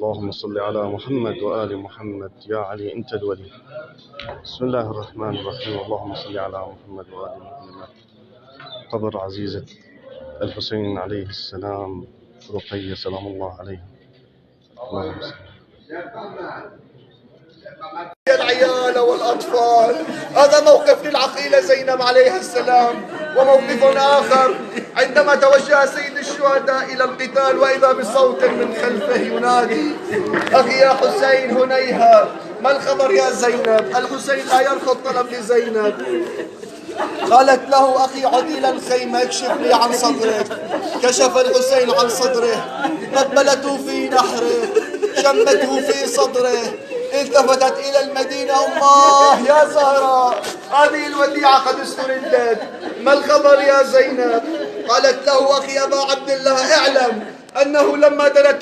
اللهم صل على محمد وآل محمد. يا علي أنت الولي. بسم الله الرحمن الرحيم. اللهم صل على محمد وآل محمد. قبر عزيزة الحسين عليه السلام، رقية سلام الله عليه. اللهم صل. العيال والأطفال. هذا موقف للعقيلة زينب عليها السلام. وموقف آخر عندما توجه سيد الشهداء إلى القتال وإذا بصوت من خلفه ينادي: أخي يا حسين هنيها. ما الخبر يا زينب؟ الحسين لا يرفض طلب لزينب. قالت له: أخي عد إلى الخيمة اكشف لي عن صدرك. كشف الحسين عن صدره، قبلته في نحره، شمته في صدره، التفتت إلى المدينة: أماه يا زهراء، هذه الوديعة قد استردت. ما الخبر يا زينب؟ قالت له: أخي أبا عبد الله، اعلم أنه لما دنت